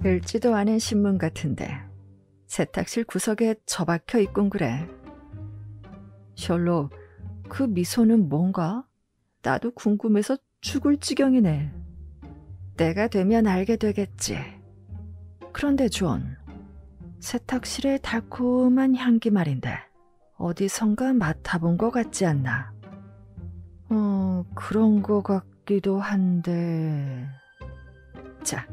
읽지도 않은 신문 같은데 세탁실 구석에 처박혀 있군 그래. 셜록, 그 미소는 뭔가? 나도 궁금해서 죽을 지경이네. 때가 되면 알게 되겠지. 그런데 존, 세탁실의 달콤한 향기 말인데 어디선가 맡아본 것 같지 않나? 그런 것 같기도 한데... 자,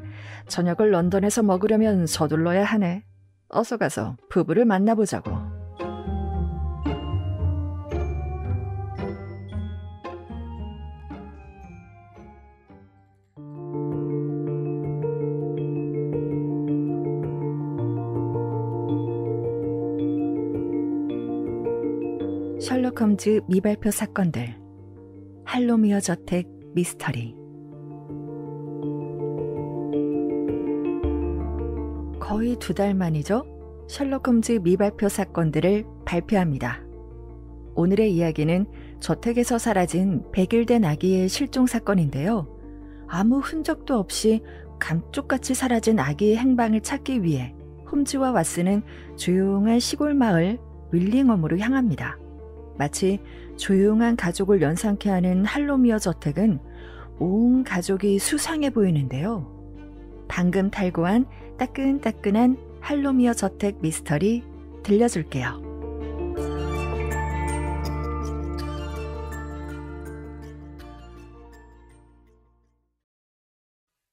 저녁을 런던에서 먹으려면 서둘러야 하네. 어서 가서 부부를 만나보자고. 셜록 홈즈 미발표 사건들, 할로미어 저택 미스터리. 거의 2달 만이죠? 셜록 홈즈 미발표 사건들을 발표합니다. 오늘의 이야기는 저택에서 사라진 100일 된 아기의 실종 사건인데요. 아무 흔적도 없이 감쪽같이 사라진 아기의 행방을 찾기 위해 홈즈와 왓슨은 조용한 시골 마을 윌링엄으로 향합니다. 마치 조용한 가족을 연상케 하는 할로미어 저택은 온 가족이 수상해 보이는데요. 방금 탈고한 따끈따끈한 할로미어 저택 미스터리 들려줄게요.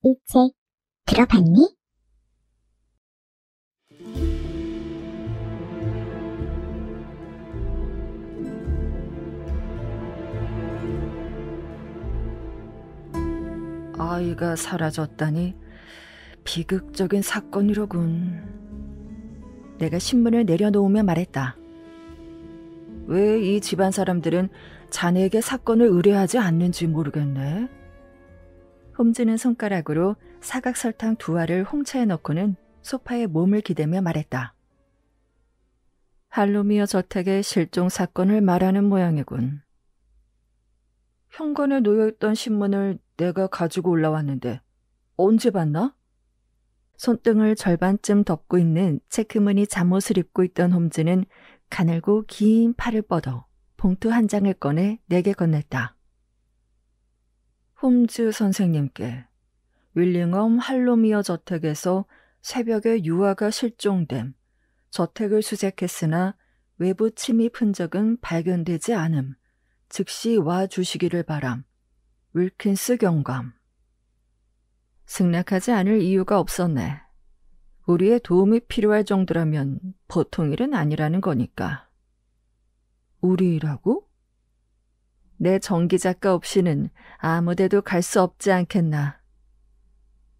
이 책 들어봤니? 아이가 사라졌다니 비극적인 사건이로군. 내가 신문을 내려놓으며 말했다. 왜 이 집안 사람들은 자네에게 사건을 의뢰하지 않는지 모르겠네. 홈즈는 손가락으로 사각설탕 2알을 홍차에 넣고는 소파에 몸을 기대며 말했다. 할로미어 저택의 실종 사건을 말하는 모양이군. 현관에 놓여있던 신문을 내가 가지고 올라왔는데 언제 봤나? 손등을 절반쯤 덮고 있는 체크무늬 잠옷을 입고 있던 홈즈는 가늘고 긴 팔을 뻗어 봉투 한 장을 꺼내 내게 건넸다. 홈즈 선생님께 윌링엄 할로미어 저택에서 새벽에 유아가 실종됨, 저택을 수색했으나 외부 침입 흔적은 발견되지 않음, 즉시 와주시기를 바람. 윌킨스 경감. 승낙하지 않을 이유가 없었네. 우리의 도움이 필요할 정도라면 보통 일은 아니라는 거니까. 우리라고? 내 전기작가 없이는 아무데도 갈 수 없지 않겠나.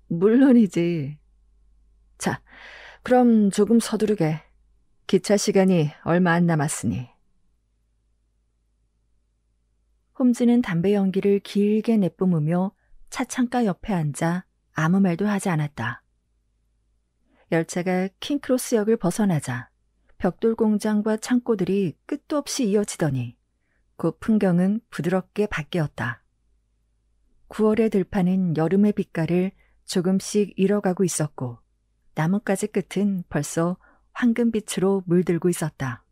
물론이지. 자, 그럼 조금 서두르게. 기차 시간이 얼마 안 남았으니. 홈즈는 담배 연기를 길게 내뿜으며 차창가 옆에 앉아 아무 말도 하지 않았다. 열차가 킹크로스역을 벗어나자 벽돌 공장과 창고들이 끝도 없이 이어지더니 그 풍경은 부드럽게 바뀌었다. 9월의 들판은 여름의 빛깔을 조금씩 잃어가고 있었고 나뭇가지 끝은 벌써 황금빛으로 물들고 있었다.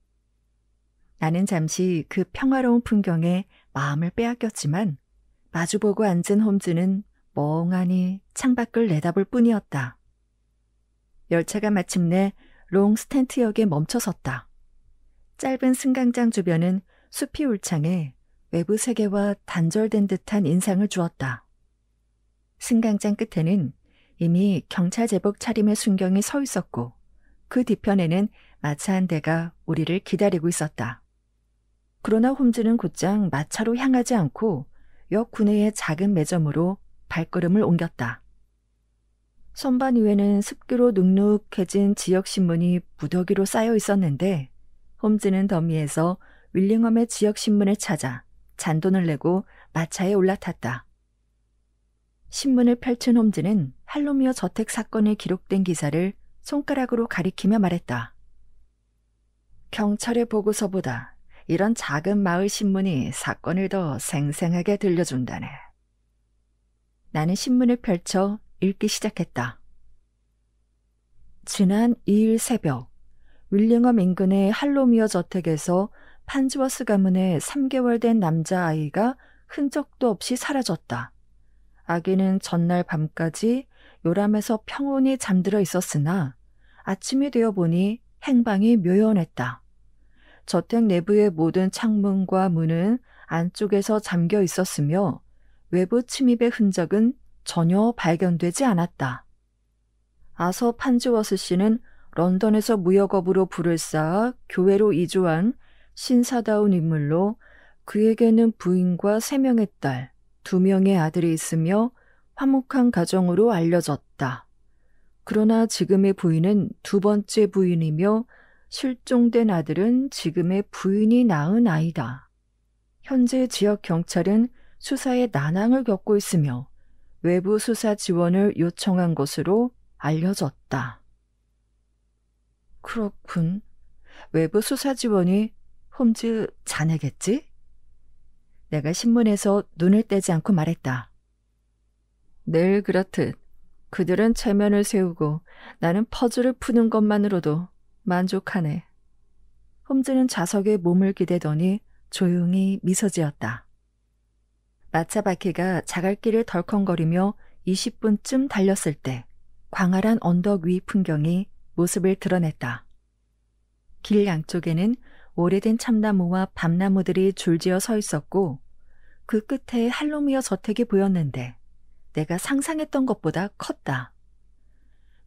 나는 잠시 그 평화로운 풍경에 마음을 빼앗겼지만 마주보고 앉은 홈즈는 멍하니 창밖을 내다볼 뿐이었다. 열차가 마침내 롱스탠트역에 멈춰섰다. 짧은 승강장 주변은 숲이 울창해 외부 세계와 단절된 듯한 인상을 주었다. 승강장 끝에는 이미 경찰 제복 차림의 순경이 서 있었고 그 뒤편에는 마차 한 대가 우리를 기다리고 있었다. 그러나 홈즈는 곧장 마차로 향하지 않고 역 구내의 작은 매점으로 발걸음을 옮겼다. 선반 위에는 습기로 눅눅해진 지역신문이 무더기로 쌓여 있었는데 홈즈는 더미에서 윌링엄의 지역신문을 찾아 잔돈을 내고 마차에 올라탔다. 신문을 펼친 홈즈는 할로미어 저택 사건에 기록된 기사를 손가락으로 가리키며 말했다. 경찰의 보고서보다 이런 작은 마을 신문이 사건을 더 생생하게 들려준다네. 나는 신문을 펼쳐 읽기 시작했다. 지난 2일 새벽, 윌링엄 인근의 할로미어 저택에서 판즈워스 가문의 3개월 된 남자아이가 흔적도 없이 사라졌다. 아기는 전날 밤까지 요람에서 평온히 잠들어 있었으나 아침이 되어 보니 행방이 묘연했다. 저택 내부의 모든 창문과 문은 안쪽에서 잠겨 있었으며 외부 침입의 흔적은 전혀 발견되지 않았다. 아서 판즈워스 씨는 런던에서 무역업으로 부를 쌓아 교회로 이주한 신사다운 인물로 그에게는 부인과 3명의 딸, 2명의 아들이 있으며 화목한 가정으로 알려졌다. 그러나 지금의 부인은 2번째 부인이며 실종된 아들은 지금의 부인이 낳은 아이다. 현재 지역 경찰은 수사에 난항을 겪고 있으며 외부 수사 지원을 요청한 것으로 알려졌다. 그렇군. 외부 수사 지원이 홈즈 자네겠지? 내가 신문에서 눈을 떼지 않고 말했다. 늘 그렇듯 그들은 체면을 세우고 나는 퍼즐을 푸는 것만으로도 만족하네. 홈즈는 좌석에 몸을 기대더니 조용히 미소 지었다. 마차 바퀴가 자갈길을 덜컹거리며 20분쯤 달렸을 때 광활한 언덕 위 풍경이 모습을 드러냈다. 길 양쪽에는 오래된 참나무와 밤나무들이 줄지어 서 있었고 그 끝에 할로미어 저택이 보였는데 내가 상상했던 것보다 컸다.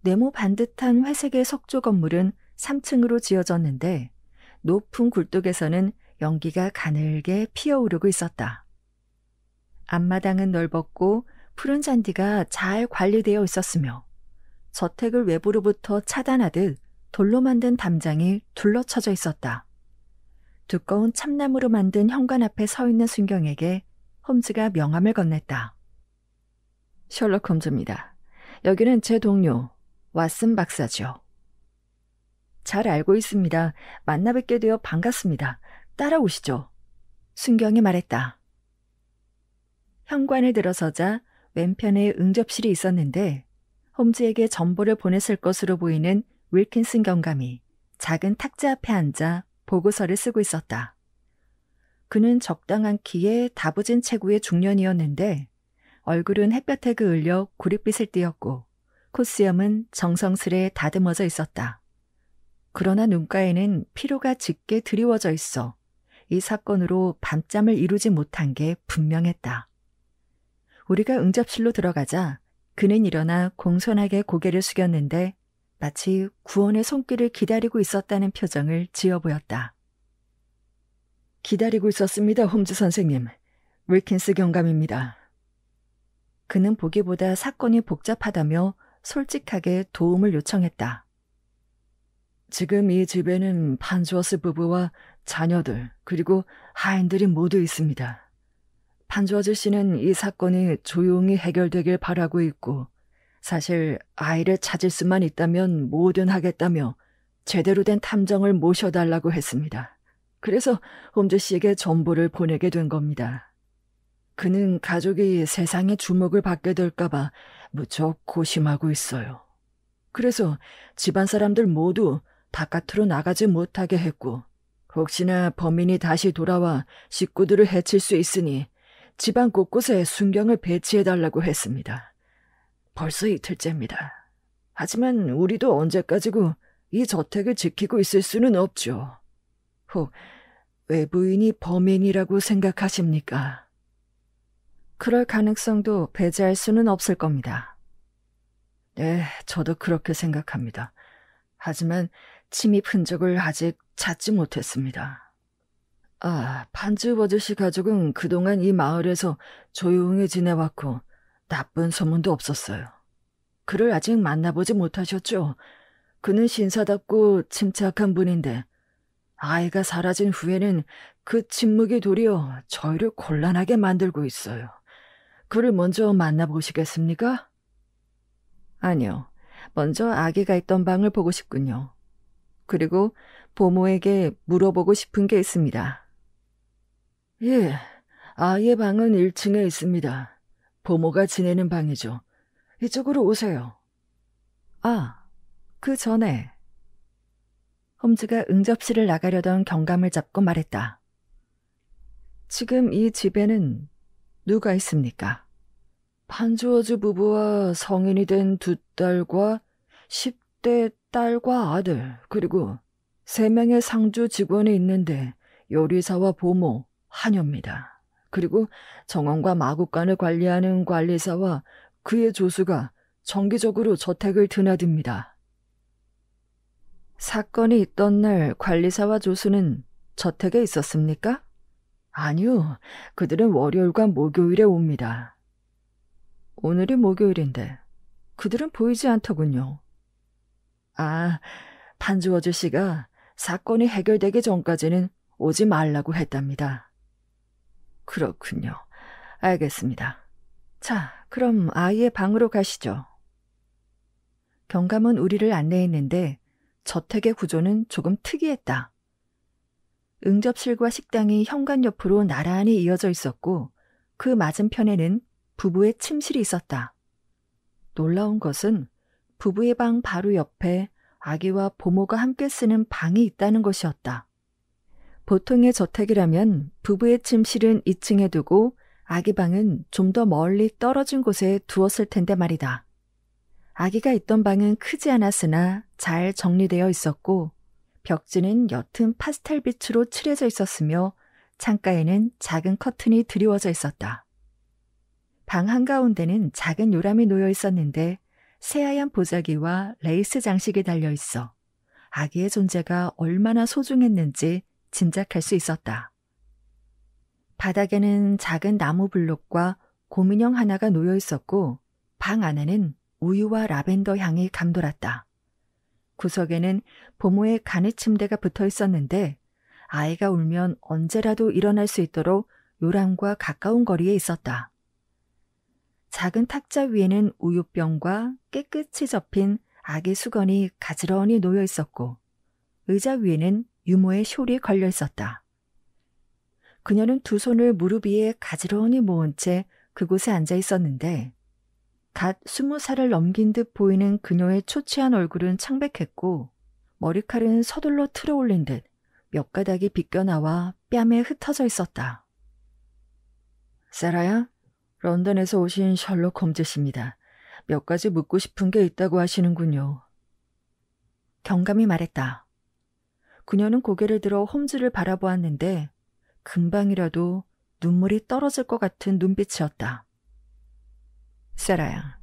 네모 반듯한 회색의 석조 건물은 3층으로 지어졌는데 높은 굴뚝에서는 연기가 가늘게 피어오르고 있었다. 앞마당은 넓었고 푸른 잔디가 잘 관리되어 있었으며 저택을 외부로부터 차단하듯 돌로 만든 담장이 둘러쳐져 있었다. 두꺼운 참나무로 만든 현관 앞에 서 있는 순경에게 홈즈가 명함을 건넸다. 셜록 홈즈입니다. 여기는 제 동료 왓슨 박사죠. 잘 알고 있습니다. 만나 뵙게 되어 반갑습니다. 따라오시죠. 순경이 말했다. 현관을 들어서자 왼편에 응접실이 있었는데 홈즈에게 전보를 보냈을 것으로 보이는 윌킨슨 경감이 작은 탁자 앞에 앉아 보고서를 쓰고 있었다. 그는 적당한 키에 다부진 체구의 중년이었는데 얼굴은 햇볕에 그을려 구릿빛을 띠었고 콧수염은 정성스레 다듬어져 있었다. 그러나 눈가에는 피로가 짙게 드리워져 있어 이 사건으로 밤잠을 이루지 못한 게 분명했다. 우리가 응접실로 들어가자 그는 일어나 공손하게 고개를 숙였는데 마치 구원의 손길을 기다리고 있었다는 표정을 지어 보였다. 기다리고 있었습니다, 홈즈 선생님. 윌킨스 경감입니다. 그는 보기보다 사건이 복잡하다며 솔직하게 도움을 요청했다. 지금 이 집에는 판즈워스 부부와 자녀들 그리고 하인들이 모두 있습니다. 판즈워스 씨는 이 사건이 조용히 해결되길 바라고 있고 사실 아이를 찾을 수만 있다면 뭐든 하겠다며 제대로 된 탐정을 모셔달라고 했습니다. 그래서 홈즈 씨에게 정보를 보내게 된 겁니다. 그는 가족이 세상의 주목을 받게 될까봐 무척 고심하고 있어요. 그래서 집안 사람들 모두 바깥으로 나가지 못하게 했고 혹시나 범인이 다시 돌아와 식구들을 해칠 수 있으니 집안 곳곳에 순경을 배치해달라고 했습니다. 벌써 이틀째입니다. 하지만 우리도 언제까지고 이 저택을 지키고 있을 수는 없죠. 혹 외부인이 범인이라고 생각하십니까? 그럴 가능성도 배제할 수는 없을 겁니다. 네, 저도 그렇게 생각합니다. 하지만 침입 흔적을 아직 찾지 못했습니다. 판즈워즈 씨 가족은 그동안 이 마을에서 조용히 지내왔고 나쁜 소문도 없었어요. 그를 아직 만나보지 못하셨죠? 그는 신사답고 침착한 분인데 아이가 사라진 후에는 그 침묵이 도리어 저희를 곤란하게 만들고 있어요. 그를 먼저 만나보시겠습니까? 아니요. 먼저 아기가 있던 방을 보고 싶군요. 그리고 보모에게 물어보고 싶은 게 있습니다. 예, 아이의 방은 1층에 있습니다. 보모가 지내는 방이죠. 이쪽으로 오세요. 그 전에 홈즈가 응접실을 나가려던 경감을 잡고 말했다. 지금 이 집에는 누가 있습니까? 판주어즈 부부와 성인이 된 두 딸과 10대 딸과 아들, 그리고 3명의 상주 직원이 있는데 요리사와 보모, 하녀입니다. 그리고 정원과 마구간을 관리하는 관리사와 그의 조수가 정기적으로 저택을 드나듭니다. 사건이 있던 날 관리사와 조수는 저택에 있었습니까? 아니요, 그들은 월요일과 목요일에 옵니다. 오늘이 목요일인데 그들은 보이지 않더군요. 아, 판주어즈 씨가 사건이 해결되기 전까지는 오지 말라고 했답니다. 그렇군요. 알겠습니다. 자, 그럼 아이의 방으로 가시죠. 경감은 우리를 안내했는데 저택의 구조는 조금 특이했다. 응접실과 식당이 현관 옆으로 나란히 이어져 있었고 그 맞은편에는 부부의 침실이 있었다. 놀라운 것은 부부의 방 바로 옆에 아기와 보모가 함께 쓰는 방이 있다는 것이었다. 보통의 저택이라면 부부의 침실은 2층에 두고 아기 방은 좀 더 멀리 떨어진 곳에 두었을 텐데 말이다. 아기가 있던 방은 크지 않았으나 잘 정리되어 있었고 벽지는 옅은 파스텔빛으로 칠해져 있었으며 창가에는 작은 커튼이 드리워져 있었다. 방 한가운데는 작은 요람이 놓여 있었는데 새하얀 보자기와 레이스 장식이 달려 있어 아기의 존재가 얼마나 소중했는지 짐작할 수 있었다. 바닥에는 작은 나무 블록과 곰인형 하나가 놓여 있었고 방 안에는 우유와 라벤더 향이 감돌았다. 구석에는 보모의 간이 침대가 붙어 있었는데 아이가 울면 언제라도 일어날 수 있도록 요람과 가까운 거리에 있었다. 작은 탁자 위에는 우유병과 깨끗이 접힌 아기 수건이 가지런히 놓여 있었고 의자 위에는 유모의 숄이 걸려 있었다. 그녀는 두 손을 무릎 위에 가지런히 모은 채 그곳에 앉아 있었는데 갓 20살을 넘긴 듯 보이는 그녀의 초췌한 얼굴은 창백했고 머리칼은 서둘러 틀어 올린 듯 몇 가닥이 비껴나와 뺨에 흩어져 있었다. 세라야, 런던에서 오신 셜록 홈즈십니다. 몇 가지 묻고 싶은 게 있다고 하시는군요. 경감이 말했다. 그녀는 고개를 들어 홈즈를 바라보았는데 금방이라도 눈물이 떨어질 것 같은 눈빛이었다. 세라야,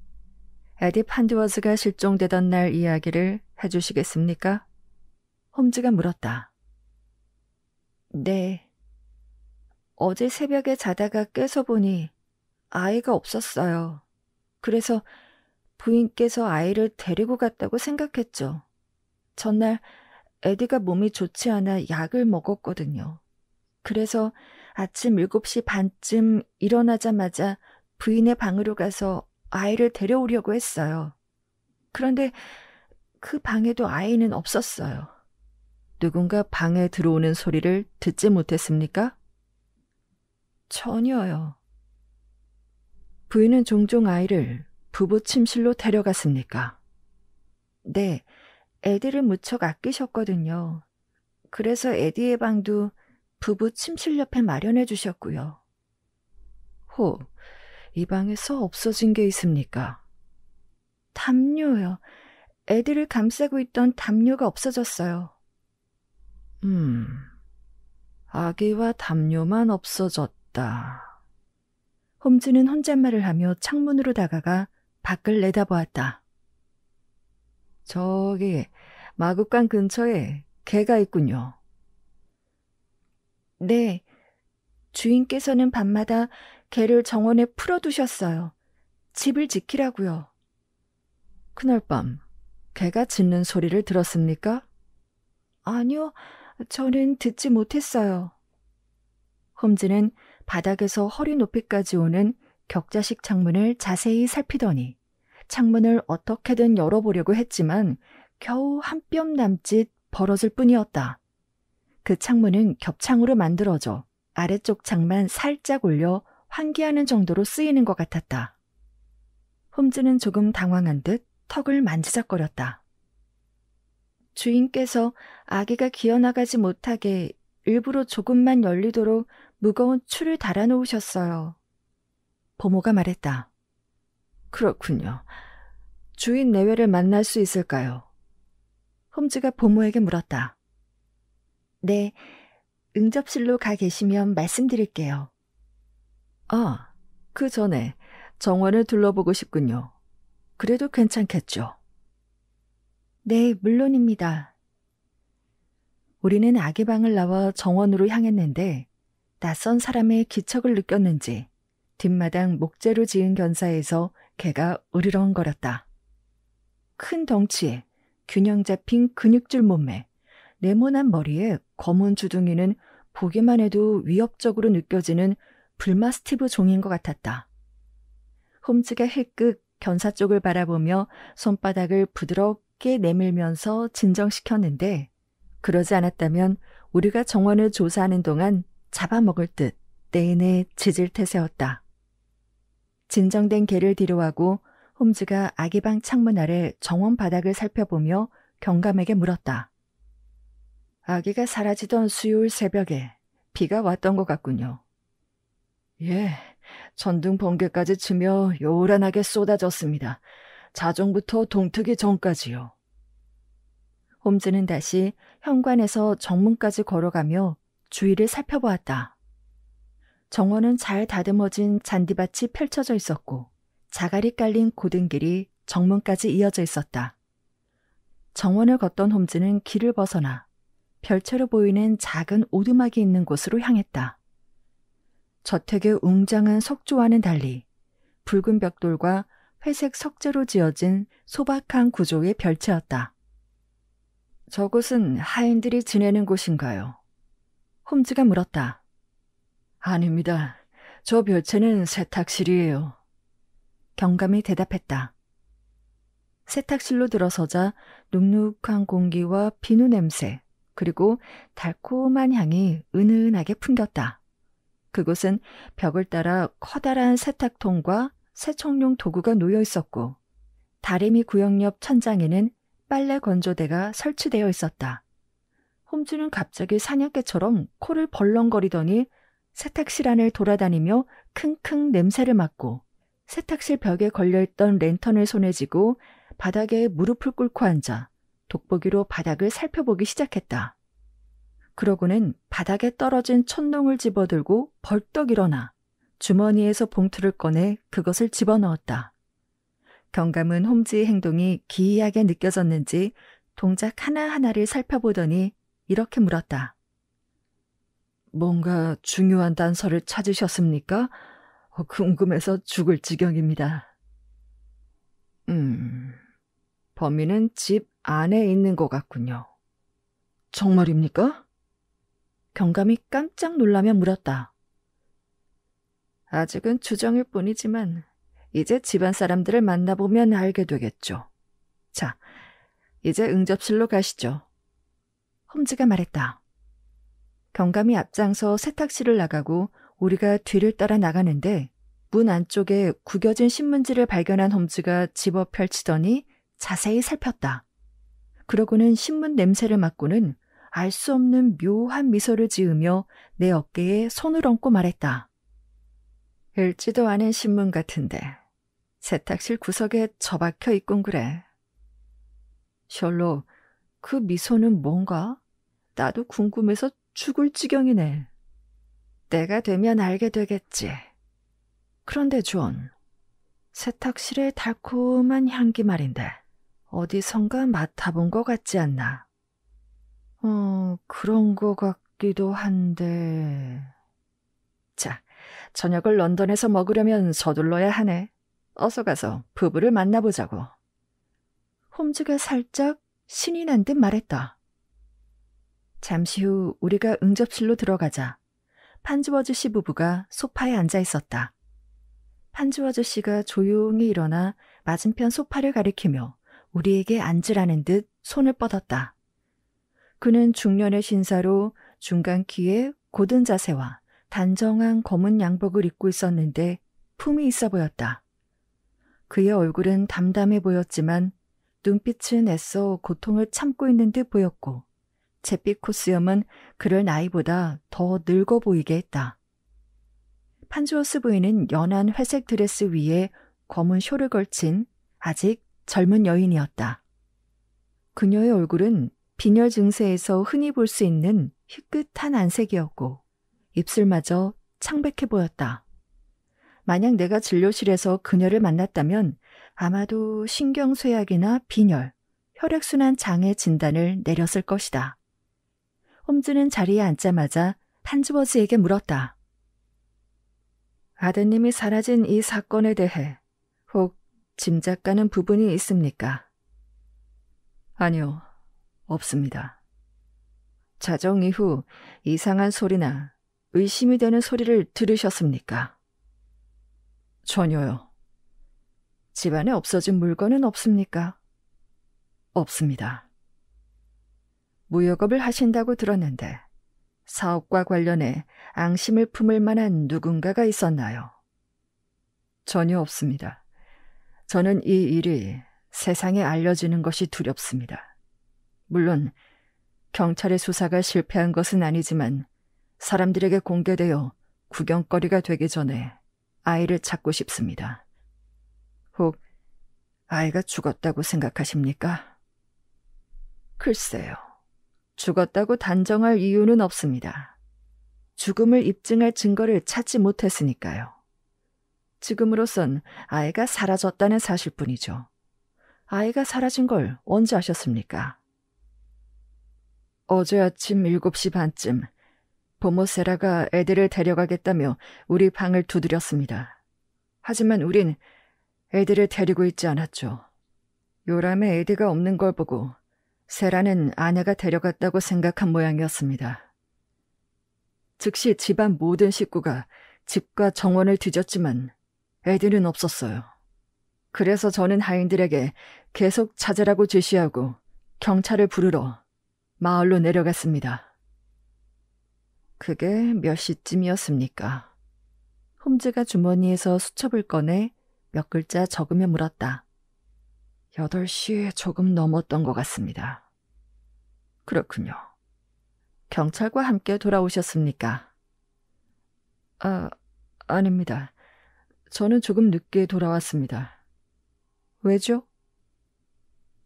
에디 판듀어즈가 실종되던 날 이야기를 해주시겠습니까? 홈즈가 물었다. 네. 어제 새벽에 자다가 깨서 보니 아이가 없었어요. 그래서 부인께서 아이를 데리고 갔다고 생각했죠. 전날 에디가 몸이 좋지 않아 약을 먹었거든요. 그래서 아침 7시 반쯤 일어나자마자 부인의 방으로 가서 아이를 데려오려고 했어요. 그런데 그 방에도 아이는 없었어요. 누군가 방에 들어오는 소리를 듣지 못했습니까? 전혀요. 부인은 종종 아이를 부부 침실로 데려갔습니까? 네, 에디를 무척 아끼셨거든요. 그래서 에디의 방도 부부 침실 옆에 마련해 주셨고요. 호, 이 방에서 없어진 게 있습니까? 담요요. 에디를 감싸고 있던 담요가 없어졌어요. 아기와 담요만 없어졌다. 홈즈는 혼잣말을 하며 창문으로 다가가 밖을 내다보았다. 저기 마구간 근처에 개가 있군요. 네, 주인께서는 밤마다 개를 정원에 풀어두셨어요. 집을 지키라고요. 그날 밤 개가 짖는 소리를 들었습니까? 아니요, 저는 듣지 못했어요. 홈즈는 바닥에서 허리 높이까지 오는 격자식 창문을 자세히 살피더니 창문을 어떻게든 열어보려고 했지만 겨우 한 뼘 남짓 벌어질 뿐이었다. 그 창문은 겹창으로 만들어져 아래쪽 창만 살짝 올려 환기하는 정도로 쓰이는 것 같았다. 홈즈는 조금 당황한 듯 턱을 만지작거렸다. 주인께서 아기가 기어나가지 못하게 일부러 조금만 열리도록 무거운 추를 달아놓으셨어요. 보모가 말했다. 그렇군요. 주인 내외를 만날 수 있을까요? 홈즈가 보모에게 물었다. 네, 응접실로 가 계시면 말씀드릴게요. 아, 그 전에 정원을 둘러보고 싶군요. 그래도 괜찮겠죠? 네, 물론입니다. 우리는 아기 방을 나와 정원으로 향했는데 낯선 사람의 기척을 느꼈는지 뒷마당 목재로 지은 견사에서 개가 으르렁거렸다. 큰 덩치에 균형 잡힌 근육질 몸매, 네모난 머리에 검은 주둥이는 보기만 해도 위협적으로 느껴지는 불마스티브 종인 것 같았다. 홈즈가 힐끗 견사 쪽을 바라보며 손바닥을 부드럽게 내밀면서 진정시켰는데 그러지 않았다면 우리가 정원을 조사하는 동안 잡아먹을 듯 내내 지질태세였다. 진정된 개를 뒤로하고 홈즈가 아기방 창문 아래 정원 바닥을 살펴보며 경감에게 물었다. 아기가 사라지던 수요일 새벽에 비가 왔던 것 같군요. 예, 전등 번개까지 치며 요란하게 쏟아졌습니다. 자정부터 동트기 전까지요. 홈즈는 다시 현관에서 정문까지 걸어가며 주위를 살펴보았다. 정원은 잘 다듬어진 잔디밭이 펼쳐져 있었고 자갈이 깔린 고등길이 정문까지 이어져 있었다. 정원을 걷던 홈즈는 길을 벗어나 별채로 보이는 작은 오두막이 있는 곳으로 향했다. 저택의 웅장한 석조와는 달리 붉은 벽돌과 회색 석재로 지어진 소박한 구조의 별채였다. 저곳은 하인들이 지내는 곳인가요? 홈즈가 물었다. 아닙니다. 저 별채는 세탁실이에요. 경감이 대답했다. 세탁실로 들어서자 눅눅한 공기와 비누 냄새, 그리고 달콤한 향이 은은하게 풍겼다. 그곳은 벽을 따라 커다란 세탁통과 세척용 도구가 놓여 있었고 다리미 구역 옆 천장에는 빨래 건조대가 설치되어 있었다. 홈즈는 갑자기 사냥개처럼 코를 벌렁거리더니 세탁실 안을 돌아다니며 킁킁 냄새를 맡고 세탁실 벽에 걸려있던 랜턴을 손에 쥐고 바닥에 무릎을 꿇고 앉아 돋보기로 바닥을 살펴보기 시작했다. 그러고는 바닥에 떨어진 촛농을 집어들고 벌떡 일어나 주머니에서 봉투를 꺼내 그것을 집어넣었다. 경감은 홈즈의 행동이 기이하게 느껴졌는지 동작 하나하나를 살펴보더니 이렇게 물었다. 뭔가 중요한 단서를 찾으셨습니까? 궁금해서 죽을 지경입니다. 범인은 집 안에 있는 것 같군요. 정말입니까? 경감이 깜짝 놀라며 물었다. 아직은 추정일 뿐이지만 이제 집안 사람들을 만나보면 알게 되겠죠. 자, 이제 응접실로 가시죠. 홈즈가 말했다. 경감이 앞장서 세탁실을 나가고 우리가 뒤를 따라 나가는데 문 안쪽에 구겨진 신문지를 발견한 홈즈가 집어 펼치더니 자세히 살폈다. 그러고는 신문 냄새를 맡고는 알 수 없는 묘한 미소를 지으며 내 어깨에 손을 얹고 말했다. 읽지도 않은 신문 같은데 세탁실 구석에 처박혀 있군 그래. 셜록, 그 미소는 뭔가? 나도 궁금해서 죽을 지경이네. 때가 되면 알게 되겠지. 그런데 존, 세탁실의 달콤한 향기 말인데 어디선가 맡아본 것 같지 않나? 그런 것 같기도 한데... 자, 저녁을 런던에서 먹으려면 서둘러야 하네. 어서 가서 부부를 만나보자고. 홈즈가 살짝 신이 난 듯 말했다. 잠시 후 우리가 응접실로 들어가자 판즈워즈 씨 부부가 소파에 앉아 있었다. 판즈워즈 씨가 조용히 일어나 맞은편 소파를 가리키며 우리에게 앉으라는 듯 손을 뻗었다. 그는 중년의 신사로 중간 키에 고든 자세와 단정한 검은 양복을 입고 있었는데 품이 있어 보였다. 그의 얼굴은 담담해 보였지만 눈빛은 애써 고통을 참고 있는 듯 보였고 잿빛 콧수염은 그를 나이보다 더 늙어 보이게 했다. 판주어스 부인은 연한 회색 드레스 위에 검은 쇼를 걸친 아직 젊은 여인이었다. 그녀의 얼굴은 빈혈 증세에서 흔히 볼 수 있는 희끗한 안색이었고 입술마저 창백해 보였다. 만약 내가 진료실에서 그녀를 만났다면 아마도 신경쇠약이나 빈혈, 혈액순환 장애 진단을 내렸을 것이다. 홈즈는 자리에 앉자마자 판즈워즈에게 물었다. 아드님이 사라진 이 사건에 대해 혹 짐작 가는 부분이 있습니까? 아니요, 없습니다. 자정 이후 이상한 소리나 의심이 되는 소리를 들으셨습니까? 전혀요. 집안에 없어진 물건은 없습니까? 없습니다. 무역업을 하신다고 들었는데 사업과 관련해 앙심을 품을 만한 누군가가 있었나요? 전혀 없습니다. 저는 이 일이 세상에 알려지는 것이 두렵습니다. 물론 경찰의 수사가 실패한 것은 아니지만 사람들에게 공개되어 구경거리가 되기 전에 아이를 찾고 싶습니다. 혹 아이가 죽었다고 생각하십니까? 글쎄요. 죽었다고 단정할 이유는 없습니다. 죽음을 입증할 증거를 찾지 못했으니까요. 지금으로선 아이가 사라졌다는 사실뿐이죠. 아이가 사라진 걸 언제 아셨습니까? 어제 아침 7시 반쯤 보모세라가 애들을 데려가겠다며 우리 방을 두드렸습니다. 하지만 우린 애들을 데리고 있지 않았죠. 요람에 애들가 없는 걸 보고 세라는 아내가 데려갔다고 생각한 모양이었습니다. 즉시 집안 모든 식구가 집과 정원을 뒤졌지만 애들은 없었어요. 그래서 저는 하인들에게 계속 찾으라고 지시하고 경찰을 부르러 마을로 내려갔습니다. 그게 몇 시쯤이었습니까? 홈즈가 주머니에서 수첩을 꺼내 몇 글자 적으며 물었다. 8시 조금 넘었던 것 같습니다. 그렇군요. 경찰과 함께 돌아오셨습니까? 아닙니다. 저는 조금 늦게 돌아왔습니다. 왜죠?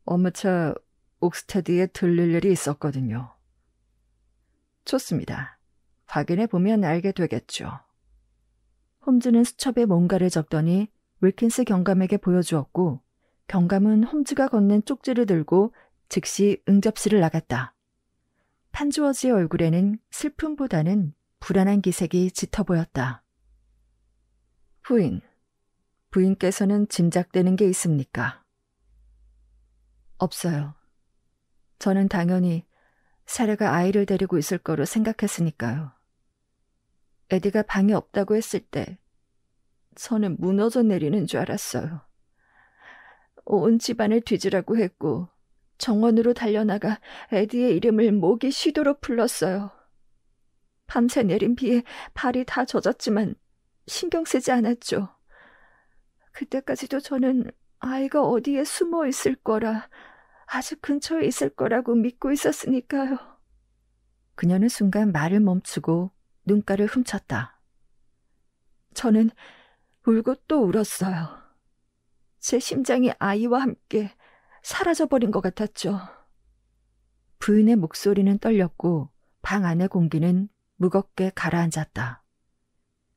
업무차 옥스테드에 들릴 일이 있었거든요. 좋습니다. 확인해 보면 알게 되겠죠. 홈즈는 수첩에 뭔가를 적더니 윌킨스 경감에게 보여주었고 경감은 홈즈가 건넨 쪽지를 들고 즉시 응접실을 나갔다. 판주어지의 얼굴에는 슬픔보다는 불안한 기색이 짙어 보였다. 부인께서는 짐작되는 게 있습니까? 없어요. 저는 당연히 사례가 아이를 데리고 있을 거로 생각했으니까요. 에디가 방에 없다고 했을 때 저는 무너져 내리는 줄 알았어요. 온 집안을 뒤지라고 했고 정원으로 달려나가 에디의 이름을 목이 쉬도록 불렀어요. 밤새 내린 비에 발이 다 젖었지만 신경 쓰지 않았죠. 그때까지도 저는 아이가 어디에 숨어 있을 거라, 아주 근처에 있을 거라고 믿고 있었으니까요. 그녀는 순간 말을 멈추고 눈가를 훔쳤다. 저는 울고 또 울었어요. 제 심장이 아이와 함께 사라져버린 것 같았죠. 부인의 목소리는 떨렸고 방 안의 공기는 무겁게 가라앉았다.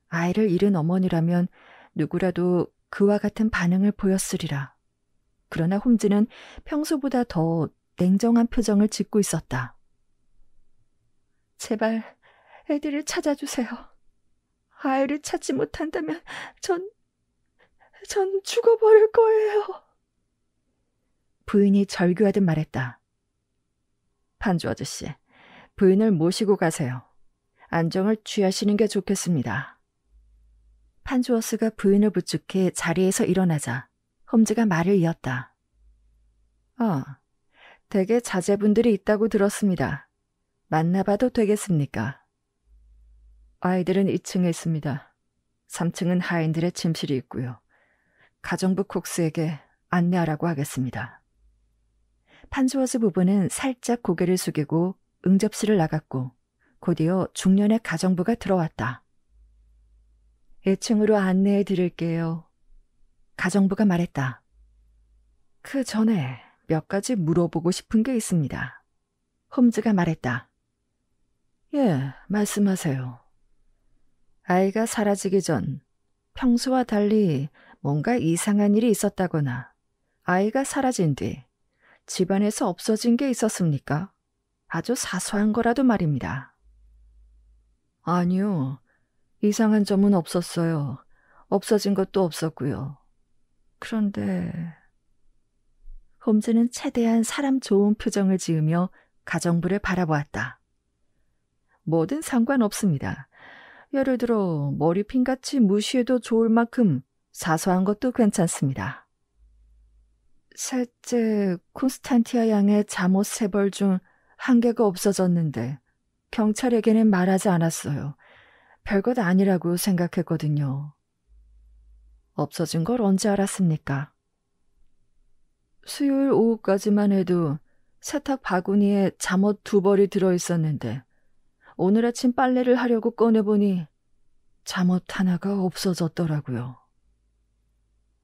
아이를 잃은 어머니라면 누구라도 그와 같은 반응을 보였으리라. 그러나 홈즈는 평소보다 더 냉정한 표정을 짓고 있었다. 제발 애들을 찾아주세요. 아이를 찾지 못한다면 전 죽어버릴 거예요. 부인이 절규하듯 말했다. 판주 아저씨, 부인을 모시고 가세요. 안정을 취하시는 게 좋겠습니다. 판주어스가 부인을 부축해 자리에서 일어나자 홈즈가 말을 이었다. 댁에 자제분들이 있다고 들었습니다. 만나봐도 되겠습니까? 아이들은 2층에 있습니다. 3층은 하인들의 침실이 있고요. 가정부 콕스에게 안내하라고 하겠습니다. 판주어즈 부부는 살짝 고개를 숙이고 응접실을 나갔고 곧이어 중년의 가정부가 들어왔다. 1층으로 안내해 드릴게요. 가정부가 말했다. 그 전에 몇 가지 물어보고 싶은 게 있습니다. 홈즈가 말했다. 예, 말씀하세요. 아이가 사라지기 전 평소와 달리 뭔가 이상한 일이 있었다거나 아이가 사라진 뒤 집안에서 없어진 게 있었습니까? 아주 사소한 거라도 말입니다. 아니요. 이상한 점은 없었어요. 없어진 것도 없었고요. 그런데 홈즈는 최대한 사람 좋은 표정을 지으며 가정부를 바라보았다. 뭐든 상관없습니다. 예를 들어 머리핀같이 무시해도 좋을 만큼 사소한 것도 괜찮습니다. 셋째, 콘스탄티아 양의 잠옷 3벌 중 1개가 없어졌는데 경찰에게는 말하지 않았어요. 별것 아니라고 생각했거든요. 없어진 걸 언제 알았습니까? 수요일 오후까지만 해도 세탁 바구니에 잠옷 2벌이 들어있었는데 오늘 아침 빨래를 하려고 꺼내보니 잠옷 하나가 없어졌더라고요.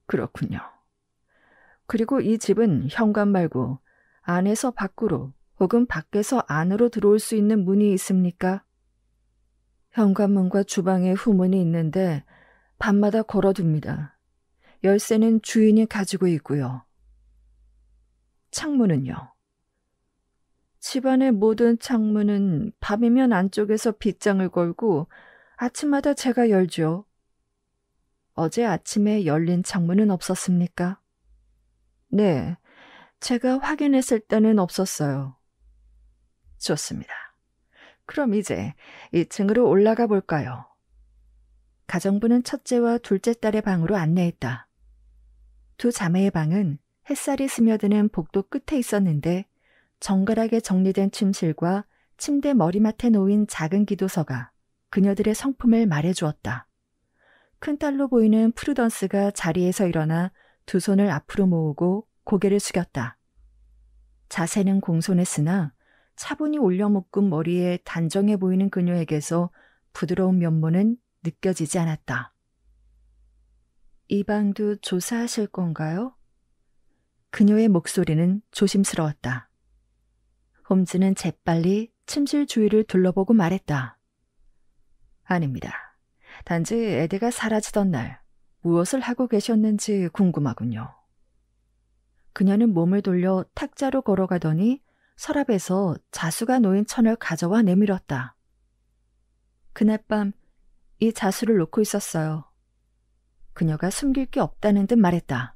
그렇군요. 그리고 이 집은 현관 말고 안에서 밖으로 혹은 밖에서 안으로 들어올 수 있는 문이 있습니까? 현관문과 주방에 후문이 있는데 밤마다 걸어둡니다. 열쇠는 주인이 가지고 있고요. 창문은요? 집안의 모든 창문은 밤이면 안쪽에서 빗장을 걸고 아침마다 제가 열죠. 어제 아침에 열린 창문은 없었습니까? 네, 제가 확인했을 때는 없었어요. 좋습니다. 그럼 이제 2층으로 올라가 볼까요? 가정부는 첫째와 둘째 딸의 방으로 안내했다. 두 자매의 방은 햇살이 스며드는 복도 끝에 있었는데 정갈하게 정리된 침실과 침대 머리맡에 놓인 작은 기도서가 그녀들의 성품을 말해주었다. 큰딸로 보이는 프루던스가 자리에서 일어나 두 손을 앞으로 모으고 고개를 숙였다. 자세는 공손했으나 차분히 올려묶은 머리에 단정해 보이는 그녀에게서 부드러운 면모는 느껴지지 않았다. 이 방도 조사하실 건가요? 그녀의 목소리는 조심스러웠다. 홈즈는 재빨리 침실 주위를 둘러보고 말했다. 아닙니다. 단지 에드가 사라지던 날 무엇을 하고 계셨는지 궁금하군요. 그녀는 몸을 돌려 탁자로 걸어가더니 서랍에서 자수가 놓인 천을 가져와 내밀었다. 그날 밤 이 자수를 놓고 있었어요. 그녀가 숨길 게 없다는 듯 말했다.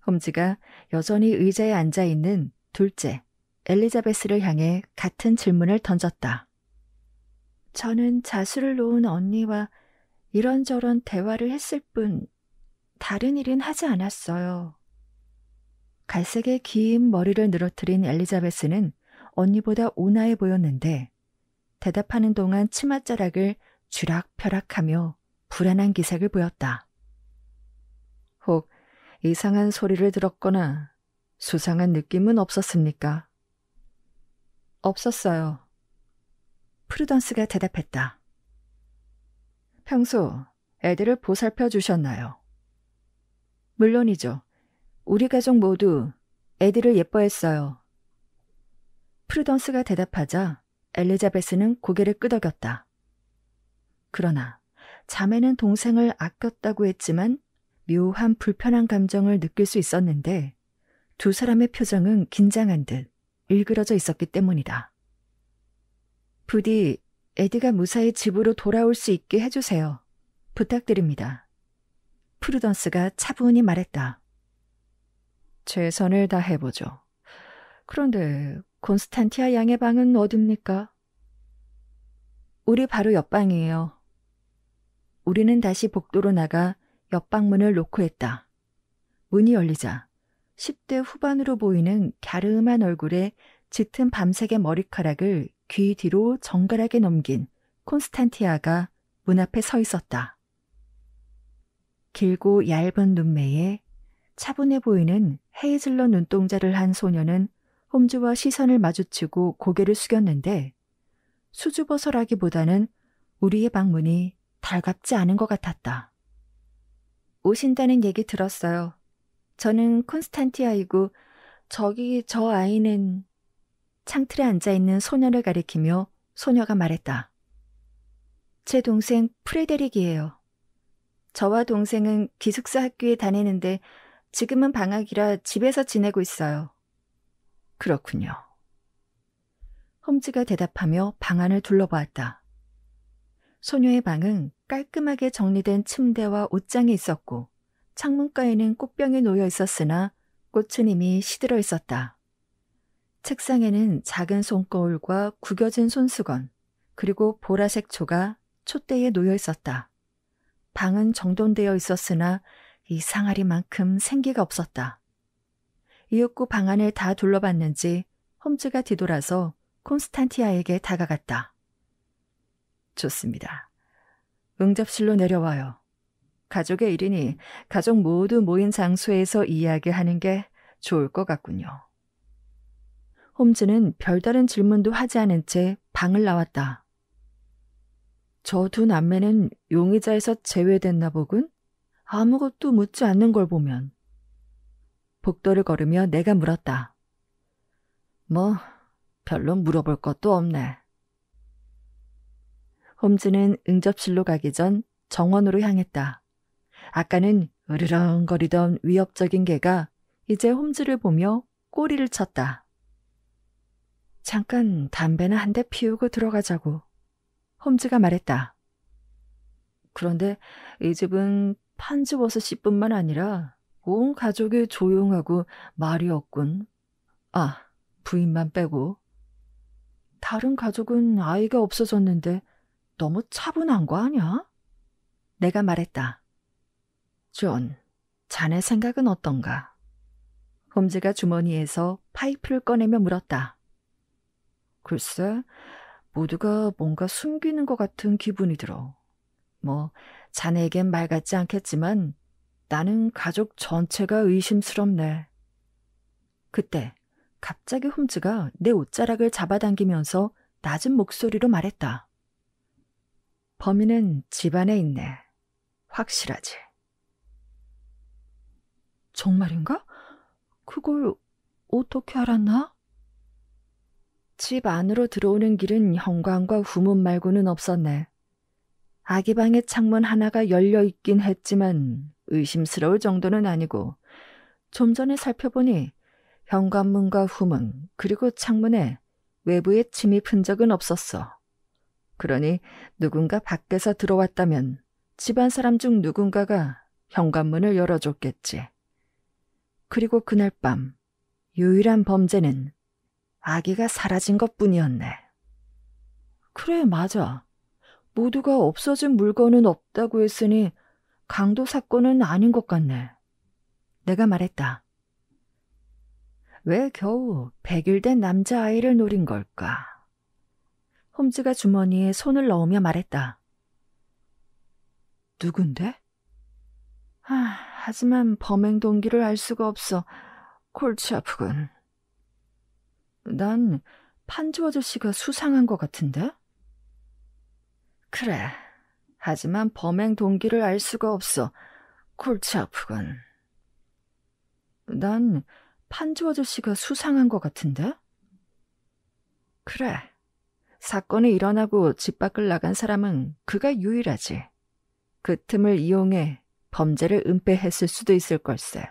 홈즈가 여전히 의자에 앉아있는 둘째, 엘리자베스를 향해 같은 질문을 던졌다. 저는 자수를 놓은 언니와 이런저런 대화를 했을 뿐 다른 일은 하지 않았어요. 갈색의 긴 머리를 늘어뜨린 엘리자베스는 언니보다 온화해 보였는데 대답하는 동안 치맛자락을 쥐락펴락하며 불안한 기색을 보였다. 혹 이상한 소리를 들었거나 수상한 느낌은 없었습니까? 없었어요. 프루던스가 대답했다. 평소 애들을 보살펴 주셨나요? 물론이죠. 우리 가족 모두 애들을 예뻐했어요. 프루던스가 대답하자 엘리자베스는 고개를 끄덕였다. 그러나 자매는 동생을 아꼈다고 했지만 묘한 불편한 감정을 느낄 수 있었는데 두 사람의 표정은 긴장한 듯 일그러져 있었기 때문이다. 부디 에디가 무사히 집으로 돌아올 수 있게 해주세요. 부탁드립니다. 프루던스가 차분히 말했다. 최선을 다해보죠. 그런데 콘스탄티아 양의 방은 어딥니까? 우리 바로 옆방이에요. 우리는 다시 복도로 나가 옆방문을 노크했다. 문이 열리자 10대 후반으로 보이는 갸름한 얼굴에 짙은 밤색의 머리카락을 귀 뒤로 정갈하게 넘긴 콘스탄티아가 문 앞에 서 있었다. 길고 얇은 눈매에 차분해 보이는 헤이즐넛 눈동자를 한 소녀는 홈즈와 시선을 마주치고 고개를 숙였는데 수줍어서라기보다는 우리의 방문이 달갑지 않은 것 같았다. 오신다는 얘기 들었어요. 저는 콘스탄티아이고 저기 저 아이는 창틀에 앉아있는 소녀를 가리키며 소녀가 말했다. 제 동생 프레데릭이에요. 저와 동생은 기숙사 학교에 다니는데 지금은 방학이라 집에서 지내고 있어요. 그렇군요. 홈즈가 대답하며 방 안을 둘러보았다. 소녀의 방은 깔끔하게 정리된 침대와 옷장이 있었고 창문가에는 꽃병이 놓여 있었으나 꽃은 이미 시들어 있었다. 책상에는 작은 손거울과 구겨진 손수건, 그리고 보라색 초가 촛대에 놓여 있었다. 방은 정돈되어 있었으나 이 상아리만큼 생기가 없었다. 이윽고 방 안을 다 둘러봤는지 홈즈가 뒤돌아서 콘스탄티아에게 다가갔다. 좋습니다. 응접실로 내려와요. 가족의 일이니 가족 모두 모인 장소에서 이야기하는 게 좋을 것 같군요. 홈즈는 별다른 질문도 하지 않은 채 방을 나왔다. 저 두 남매는 용의자에서 제외됐나 보군? 아무것도 묻지 않는 걸 보면. 복도를 걸으며 내가 물었다. 뭐 별로 물어볼 것도 없네. 홈즈는 응접실로 가기 전 정원으로 향했다. 아까는 으르렁거리던 위협적인 개가 이제 홈즈를 보며 꼬리를 쳤다. 잠깐 담배나 한 대 피우고 들어가자고. 홈즈가 말했다. 그런데 이 집은 판즈워스씨뿐만 아니라 온 가족이 조용하고 말이 없군. 아, 부인만 빼고. 다른 가족은 아이가 없어졌는데 너무 차분한 거 아니야? 내가 말했다. 존, 자네 생각은 어떤가? 홈즈가 주머니에서 파이프를 꺼내며 물었다. 글쎄, 모두가 뭔가 숨기는 것 같은 기분이 들어. 뭐, 자네에겐 말 같지 않겠지만 나는 가족 전체가 의심스럽네. 그때 갑자기 홈즈가 내 옷자락을 잡아당기면서 낮은 목소리로 말했다. 범인은 집안에 있네. 확실하지. 정말인가? 그걸 어떻게 알았나? 집 안으로 들어오는 길은 현관과 후문 말고는 없었네. 아기 방의 창문 하나가 열려 있긴 했지만 의심스러울 정도는 아니고 좀 전에 살펴보니 현관문과 후문 그리고 창문에 외부의 침입 흔적은 없었어. 그러니 누군가 밖에서 들어왔다면 집안 사람 중 누군가가 현관문을 열어줬겠지. 그리고 그날 밤 유일한 범죄는 아기가 사라진 것뿐이었네. 그래, 맞아. 모두가 없어진 물건은 없다고 했으니 강도 사건은 아닌 것 같네. 내가 말했다. 왜 겨우 100일 된 남자아이를 노린 걸까? 홈즈가 주머니에 손을 넣으며 말했다. 누군데? 하지만 범행 동기를 알 수가 없어. 골치 아프군. 난 판주 아저씨가 수상한 것 같은데? 그래. 하지만 범행 동기를 알 수가 없어. 골치 아프군. 난 판주 아저씨가 수상한 것 같은데? 그래. 사건이 일어나고 집 밖을 나간 사람은 그가 유일하지. 그 틈을 이용해 범죄를 은폐했을 수도 있을 걸세.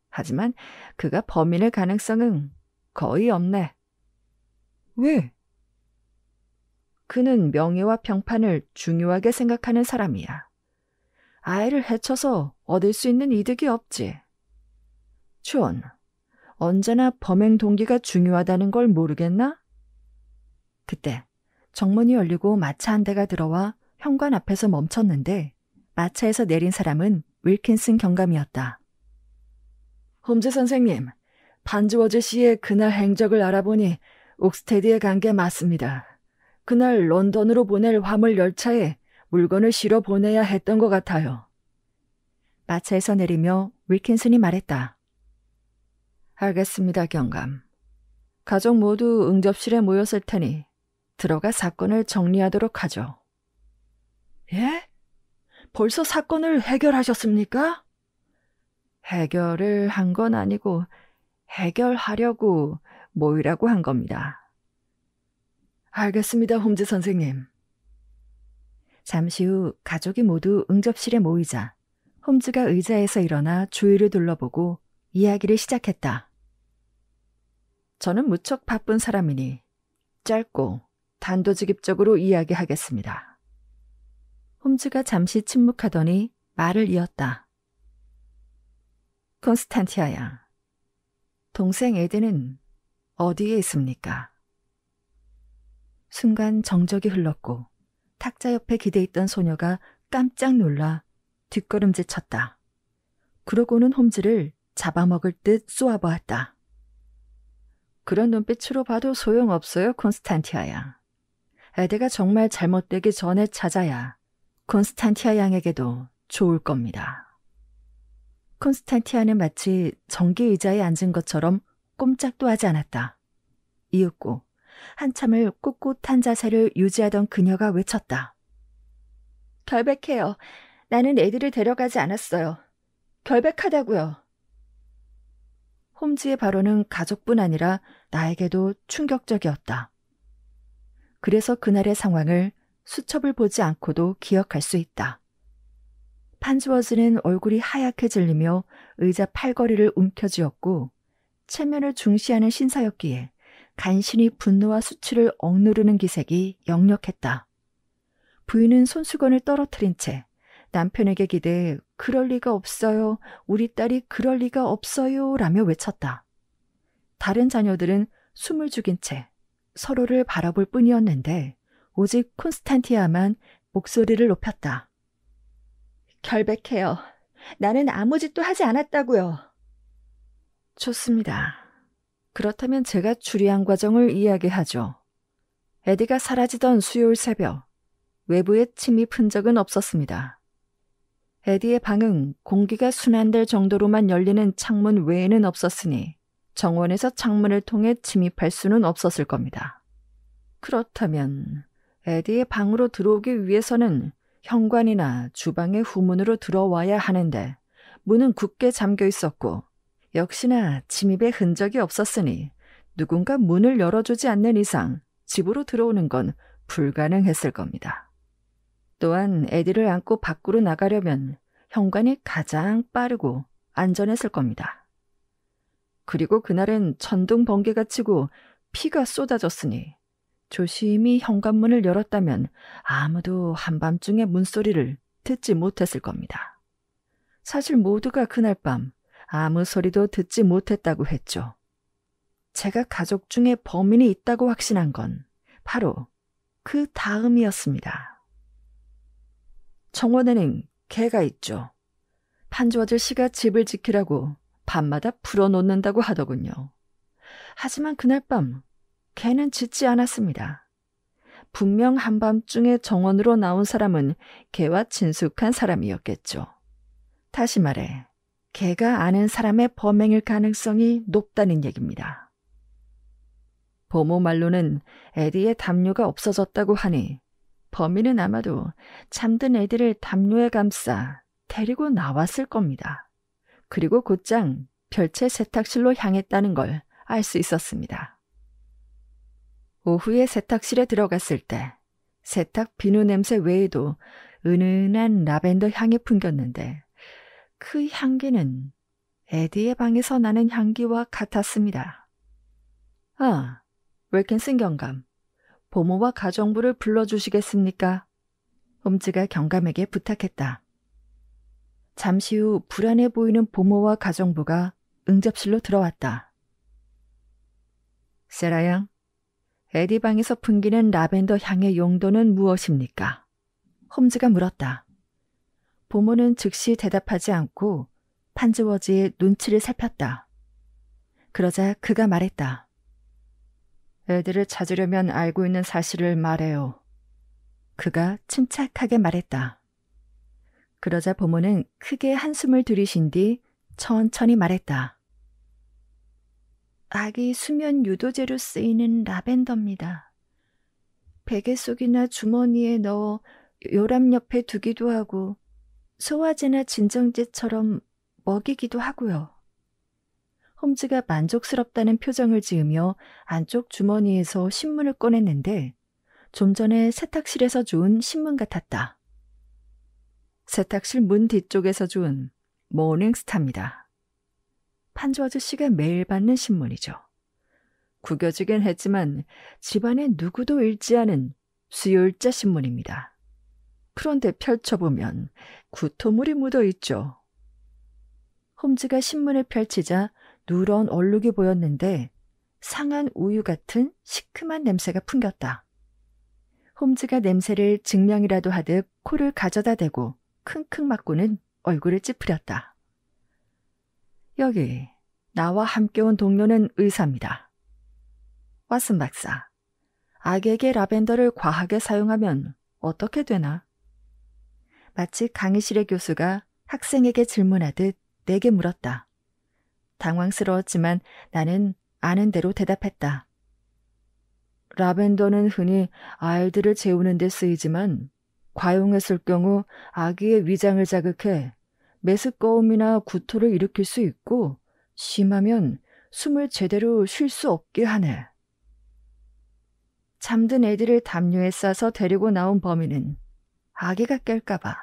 하지만 그가 범인일 가능성은 거의 없네. 왜? 그는 명예와 평판을 중요하게 생각하는 사람이야. 아이를 해쳐서 얻을 수 있는 이득이 없지. 존, 언제나 범행 동기가 중요하다는 걸 모르겠나? 그때 정문이 열리고 마차 한 대가 들어와 현관 앞에서 멈췄는데 마차에서 내린 사람은 윌킨슨 경감이었다. 홈즈 선생님, 판즈워즈 씨의 그날 행적을 알아보니 옥스테드에 간 게 맞습니다. 그날 런던으로 보낼 화물 열차에 물건을 실어 보내야 했던 것 같아요. 마차에서 내리며 윌킨슨이 말했다. 알겠습니다, 경감. 가족 모두 응접실에 모였을 테니 들어가 사건을 정리하도록 하죠. 예? 벌써 사건을 해결하셨습니까? 해결을 한 건 아니고 해결하려고 모이라고 한 겁니다. 알겠습니다, 홈즈 선생님. 잠시 후 가족이 모두 응접실에 모이자 홈즈가 의자에서 일어나 주위를 둘러보고 이야기를 시작했다. 저는 무척 바쁜 사람이니 짧고 단도직입적으로 이야기하겠습니다. 홈즈가 잠시 침묵하더니 말을 이었다. 콘스탄티아 양, 동생 에드는 어디에 있습니까? 순간 정적이 흘렀고 탁자 옆에 기대있던 소녀가 깜짝 놀라 뒷걸음질 쳤다. 그러고는 홈즈를 잡아먹을 듯 쏘아보았다. 그런 눈빛으로 봐도 소용없어요, 콘스탄티아 양. 에드가 정말 잘못되기 전에 찾아야 콘스탄티아 양에게도 좋을 겁니다. 콘스탄티아는 마치 전기 의자에 앉은 것처럼 꼼짝도 하지 않았다. 이윽고 한참을 꿋꿋한 자세를 유지하던 그녀가 외쳤다. 결백해요. 나는 애들을 데려가지 않았어요. 결백하다고요. 홈즈의 발언은 가족뿐 아니라 나에게도 충격적이었다. 그래서 그날의 상황을 수첩을 보지 않고도 기억할 수 있다. 판즈워즈는 얼굴이 하얗게 질리며 의자 팔걸이를 움켜쥐었고 체면을 중시하는 신사였기에 간신히 분노와 수치를 억누르는 기색이 역력했다. 부인은 손수건을 떨어뜨린 채 남편에게 기대해 그럴 리가 없어요. 우리 딸이 그럴 리가 없어요. 라며 외쳤다. 다른 자녀들은 숨을 죽인 채 서로를 바라볼 뿐이었는데 오직 콘스탄티아만 목소리를 높였다. 결백해요. 나는 아무 짓도 하지 않았다고요. 좋습니다. 그렇다면 제가 추리한 과정을 이야기하죠. 에디가 사라지던 수요일 새벽, 외부에 침입 흔적은 없었습니다. 에디의 방은 공기가 순환될 정도로만 열리는 창문 외에는 없었으니 정원에서 창문을 통해 침입할 수는 없었을 겁니다. 그렇다면 에디의 방으로 들어오기 위해서는 현관이나 주방의 후문으로 들어와야 하는데 문은 굳게 잠겨 있었고 역시나 침입의 흔적이 없었으니 누군가 문을 열어주지 않는 이상 집으로 들어오는 건 불가능했을 겁니다. 또한 에디를 안고 밖으로 나가려면 현관이 가장 빠르고 안전했을 겁니다. 그리고 그날은 천둥 번개가 치고 피가 쏟아졌으니 조심히 현관문을 열었다면 아무도 한밤중에 문소리를 듣지 못했을 겁니다. 사실 모두가 그날 밤 아무 소리도 듣지 못했다고 했죠. 제가 가족 중에 범인이 있다고 확신한 건 바로 그 다음이었습니다. 정원에는 개가 있죠. 판주어들 씨가 집을 지키라고 밤마다 풀어놓는다고 하더군요. 하지만 그날 밤 개는 짖지 않았습니다. 분명 한밤중에 정원으로 나온 사람은 개와 친숙한 사람이었겠죠. 다시 말해 개가 아는 사람의 범행일 가능성이 높다는 얘기입니다. 보모 말로는 에디의 담요가 없어졌다고 하니 범인은 아마도 잠든 에디를 담요에 감싸 데리고 나왔을 겁니다. 그리고 곧장 별채 세탁실로 향했다는 걸 알 수 있었습니다. 오후에 세탁실에 들어갔을 때 세탁 비누 냄새 외에도 은은한 라벤더 향이 풍겼는데 그 향기는 에디의 방에서 나는 향기와 같았습니다. 아, 윌킨슨 경감, 보모와 가정부를 불러주시겠습니까? 홈즈가 경감에게 부탁했다. 잠시 후 불안해 보이는 보모와 가정부가 응접실로 들어왔다. 세라 양, 에디 방에서 풍기는 라벤더 향의 용도는 무엇입니까? 홈즈가 물었다. 보모는 즉시 대답하지 않고 판즈워즈의 눈치를 살폈다. 그러자 그가 말했다. 애들을 찾으려면 알고 있는 사실을 말해요. 그가 침착하게 말했다. 그러자 보모는 크게 한숨을 들이신 뒤 천천히 말했다. 아기 수면 유도제로 쓰이는 라벤더입니다. 베개 속이나 주머니에 넣어 요람 옆에 두기도 하고 소화제나 진정제처럼 먹이기도 하고요. 홈즈가 만족스럽다는 표정을 지으며 안쪽 주머니에서 신문을 꺼냈는데 좀 전에 세탁실에서 주운 신문 같았다. 세탁실 문 뒤쪽에서 주운 모닝스타입니다. 판주 아저씨가 매일 받는 신문이죠. 구겨지긴 했지만 집안에 누구도 읽지 않은 수요일자 신문입니다. 그런데 펼쳐보면 구토물이 묻어있죠. 홈즈가 신문을 펼치자 누런 얼룩이 보였는데 상한 우유 같은 시큼한 냄새가 풍겼다. 홈즈가 냄새를 증명이라도 하듯 코를 가져다 대고 킁킁 맞고는 얼굴을 찌푸렸다. 여기 나와 함께 온 동료는 의사입니다. 왓슨 박사, 아기에게 라벤더를 과하게 사용하면 어떻게 되나? 마치 강의실의 교수가 학생에게 질문하듯 내게 물었다. 당황스러웠지만 나는 아는 대로 대답했다. 라벤더는 흔히 알들을 재우는 데 쓰이지만 과용했을 경우 아기의 위장을 자극해 메스꺼움이나 구토를 일으킬 수 있고 심하면 숨을 제대로 쉴 수 없게 하네. 잠든 애들을 담요에 싸서 데리고 나온 범인은 아기가 깰까봐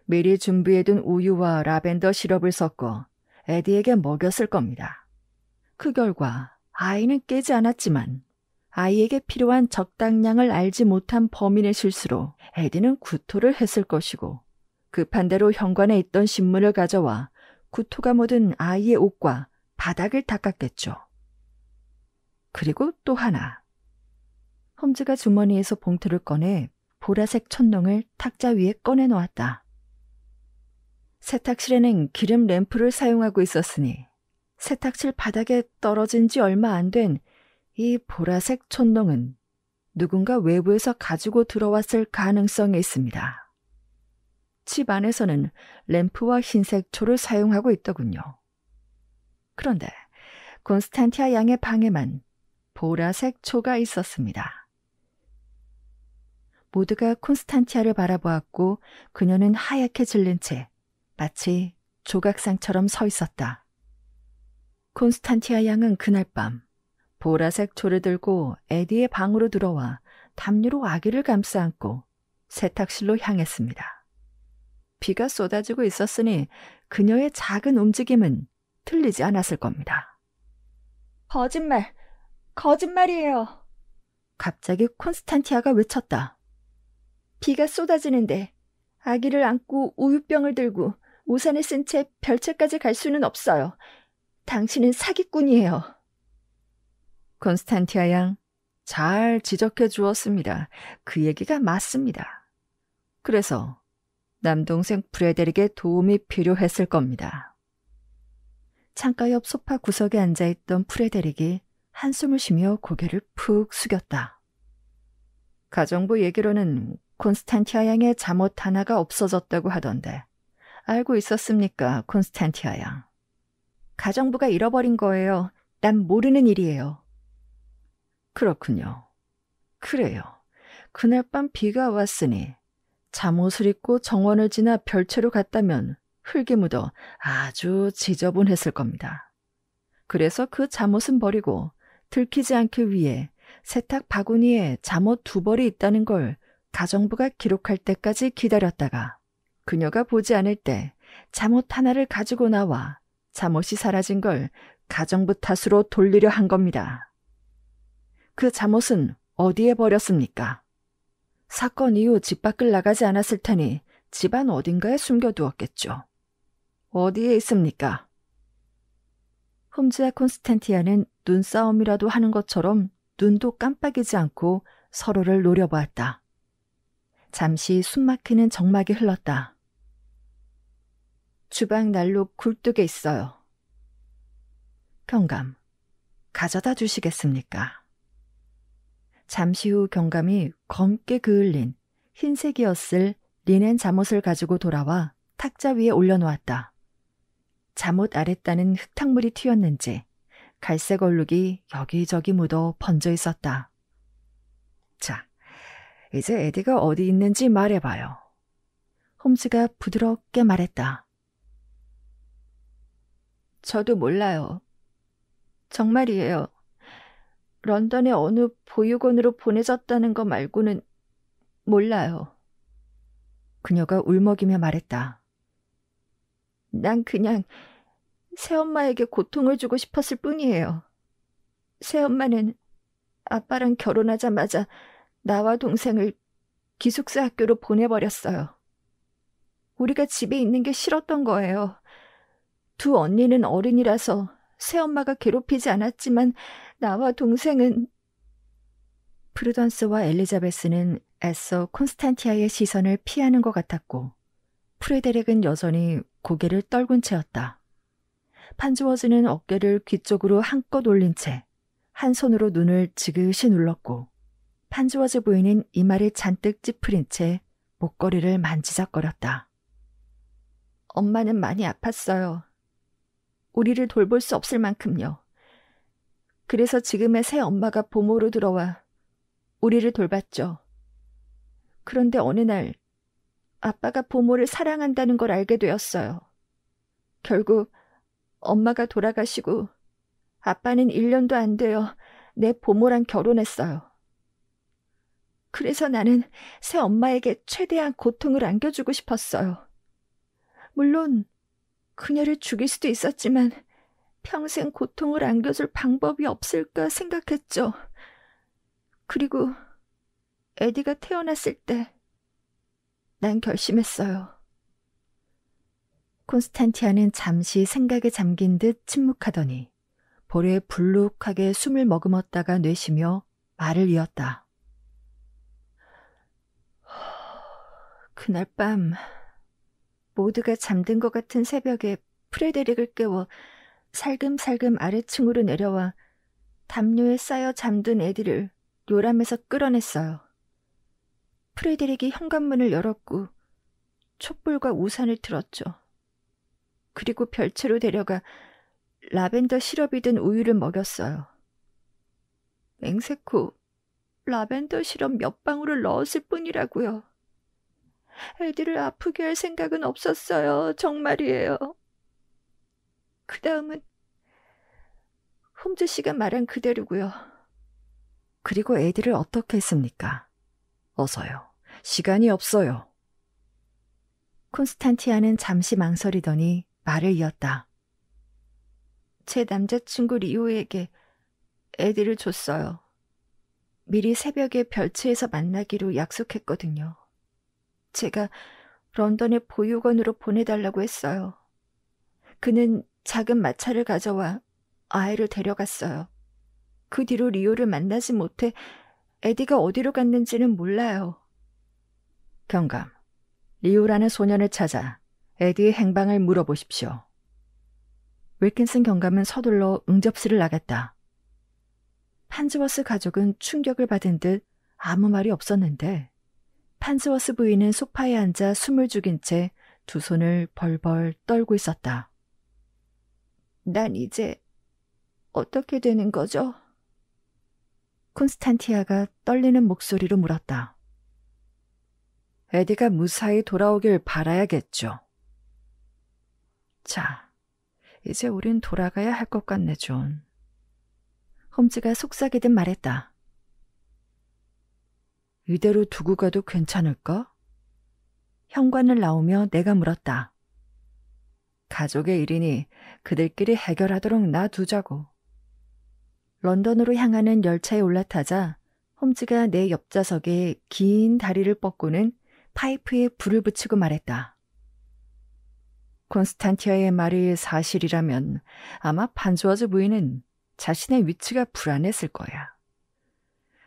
미리 준비해둔 우유와 라벤더 시럽을 섞어 에디에게 먹였을 겁니다. 그 결과 아이는 깨지 않았지만 아이에게 필요한 적당량을 알지 못한 범인의 실수로 에디는 구토를 했을 것이고 급한 대로 현관에 있던 신문을 가져와 구토가 묻은 아이의 옷과 바닥을 닦았겠죠. 그리고 또 하나. 홈즈가 주머니에서 봉투를 꺼내 보라색 촛농을 탁자 위에 꺼내놓았다. 세탁실에는 기름 램프를 사용하고 있었으니 세탁실 바닥에 떨어진 지 얼마 안 된 이 보라색 촛농은 누군가 외부에서 가지고 들어왔을 가능성이 있습니다. 집 안에서는 램프와 흰색 초를 사용하고 있더군요. 그런데 콘스탄티아 양의 방에만 보라색 초가 있었습니다. 모두가 콘스탄티아를 바라보았고 그녀는 하얗게 질린 채 마치 조각상처럼 서 있었다. 콘스탄티아 양은 그날 밤 보라색 초를 들고 에디의 방으로 들어와 담요로 아기를 감싸 안고 세탁실로 향했습니다. 비가 쏟아지고 있었으니 그녀의 작은 움직임은 틀리지 않았을 겁니다. 거짓말이에요. 갑자기 콘스탄티아가 외쳤다. 비가 쏟아지는데 아기를 안고 우유병을 들고 우산을 쓴 채 별채까지 갈 수는 없어요. 당신은 사기꾼이에요. 콘스탄티아 양, 잘 지적해 주었습니다. 그 얘기가 맞습니다. 그래서 남동생 프레데릭의 도움이 필요했을 겁니다. 창가 옆 소파 구석에 앉아있던 프레데릭이 한숨을 쉬며 고개를 푹 숙였다. 가정부 얘기로는 콘스탄티아 양의 잠옷 하나가 없어졌다고 하던데 알고 있었습니까, 콘스탄티아 양? 가정부가 잃어버린 거예요. 난 모르는 일이에요. 그렇군요. 그래요. 그날 밤 비가 왔으니 잠옷을 입고 정원을 지나 별채로 갔다면 흙이 묻어 아주 지저분했을 겁니다. 그래서 그 잠옷은 버리고 들키지 않기 위해 세탁 바구니에 잠옷 2벌이 있다는 걸 가정부가 기록할 때까지 기다렸다가 그녀가 보지 않을 때 잠옷 하나를 가지고 나와 잠옷이 사라진 걸 가정부 탓으로 돌리려 한 겁니다. 그 잠옷은 어디에 버렸습니까? 사건 이후 집 밖을 나가지 않았을 테니 집안 어딘가에 숨겨두었겠죠. 어디에 있습니까? 홈즈와 콘스탄티아는 눈싸움이라도 하는 것처럼 눈도 깜빡이지 않고 서로를 노려보았다. 잠시 숨막히는 정막이 흘렀다. 주방 난로 굴뚝에 있어요. 경감, 가져다 주시겠습니까? 잠시 후 경감이 검게 그을린 흰색이었을 리넨 잠옷을 가지고 돌아와 탁자 위에 올려놓았다. 잠옷 아랫단은 흙탕물이 튀었는지 갈색 얼룩이 여기저기 묻어 번져 있었다. 자, 이제 에디가 어디 있는지 말해봐요. 홈즈가 부드럽게 말했다. 저도 몰라요. 정말이에요. 런던의 어느 보육원으로 보내졌다는 거 말고는 몰라요. 그녀가 울먹이며 말했다. 난 그냥 새엄마에게 고통을 주고 싶었을 뿐이에요. 새엄마는 아빠랑 결혼하자마자 나와 동생을 기숙사 학교로 보내버렸어요. 우리가 집에 있는 게 싫었던 거예요. 두 언니는 어른이라서 새엄마가 괴롭히지 않았지만 나와 동생은... 프루던스와 엘리자베스는 애써 콘스탄티아의 시선을 피하는 것 같았고 프레데릭은 여전히 고개를 떨군 채였다. 판즈워즈는 어깨를 귀 쪽으로 한껏 올린 채 한 손으로 눈을 지그시 눌렀고 판즈워즈 부인은 이마를 잔뜩 찌푸린 채 목걸이를 만지작거렸다. 엄마는 많이 아팠어요. 우리를 돌볼 수 없을 만큼요. 그래서 지금의 새 엄마가 보모로 들어와 우리를 돌봤죠. 그런데 어느 날 아빠가 보모를 사랑한다는 걸 알게 되었어요. 결국 엄마가 돌아가시고 아빠는 1년도 안 되어 내 보모랑 결혼했어요. 그래서 나는 새 엄마에게 최대한 고통을 안겨주고 싶었어요. 물론 그녀를 죽일 수도 있었지만 평생 고통을 안겨줄 방법이 없을까 생각했죠. 그리고 에디가 태어났을 때 난 결심했어요. 콘스탄티아는 잠시 생각에 잠긴 듯 침묵하더니 볼에 불룩하게 숨을 머금었다가 내쉬며 말을 이었다. 그날 밤 모두가 잠든 것 같은 새벽에 프레데릭을 깨워 살금살금 아래층으로 내려와 담요에 쌓여 잠든 에디를 요람에서 끌어냈어요. 프레데릭이 현관문을 열었고 촛불과 우산을 틀었죠. 그리고 별채로 데려가 라벤더 시럽이 든 우유를 먹였어요. 맹세코 라벤더 시럽 몇 방울을 넣었을 뿐이라고요. 애들을 아프게 할 생각은 없었어요. 정말이에요. 그 다음은 홈즈 씨가 말한 그대로고요. 그리고 애들을 어떻게 했습니까? 어서요. 시간이 없어요. 콘스탄티아는 잠시 망설이더니 말을 이었다. 제 남자친구 리오에게 애들을 줬어요. 미리 새벽에 별채에서 만나기로 약속했거든요. 제가 런던의 보육원으로 보내달라고 했어요. 그는 작은 마차를 가져와 아이를 데려갔어요. 그 뒤로 리오를 만나지 못해 에디가 어디로 갔는지는 몰라요. 경감, 리오라는 소년을 찾아 에디의 행방을 물어보십시오. 윌킨슨 경감은 서둘러 응접실을 나갔다. 판즈워스 가족은 충격을 받은 듯 아무 말이 없었는데 판즈워스 부인은 소파에 앉아 숨을 죽인 채 두 손을 벌벌 떨고 있었다. 난 이제 어떻게 되는 거죠? 콘스탄티아가 떨리는 목소리로 물었다. 에디가 무사히 돌아오길 바라야겠죠. 자, 이제 우린 돌아가야 할 것 같네, 존. 홈즈가 속삭이듯 말했다. 이대로 두고 가도 괜찮을까? 현관을 나오며 내가 물었다. 가족의 일이니 그들끼리 해결하도록 놔두자고. 런던으로 향하는 열차에 올라타자 홈즈가 내 옆좌석에 긴 다리를 뻗고는 파이프에 불을 붙이고 말했다. 콘스탄티아의 말이 사실이라면 아마 판즈워즈 부인은 자신의 위치가 불안했을 거야.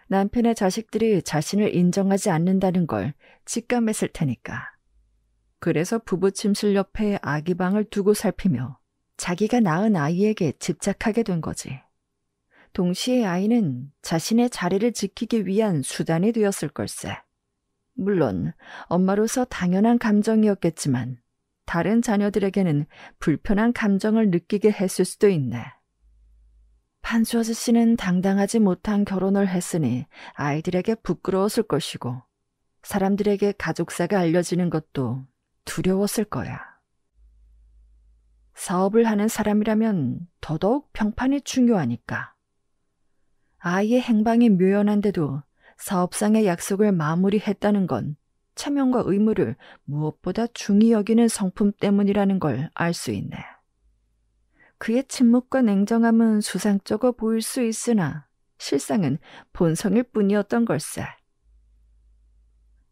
남편의 자식들이 자신을 인정하지 않는다는 걸 직감했을 테니까. 그래서 부부 침실 옆에 아기 방을 두고 살피며 자기가 낳은 아이에게 집착하게 된 거지. 동시에 아이는 자신의 자리를 지키기 위한 수단이 되었을 걸세. 물론 엄마로서 당연한 감정이었겠지만 다른 자녀들에게는 불편한 감정을 느끼게 했을 수도 있네. 판주 아저씨는 당당하지 못한 결혼을 했으니 아이들에게 부끄러웠을 것이고 사람들에게 가족사가 알려지는 것도 두려웠을 거야. 사업을 하는 사람이라면 더더욱 평판이 중요하니까. 아이의 행방이 묘연한데도 사업상의 약속을 마무리했다는 건 체면과 의무를 무엇보다 중히 여기는 성품 때문이라는 걸 알 수 있네. 그의 침묵과 냉정함은 수상쩍어 보일 수 있으나 실상은 본성일 뿐이었던 걸세.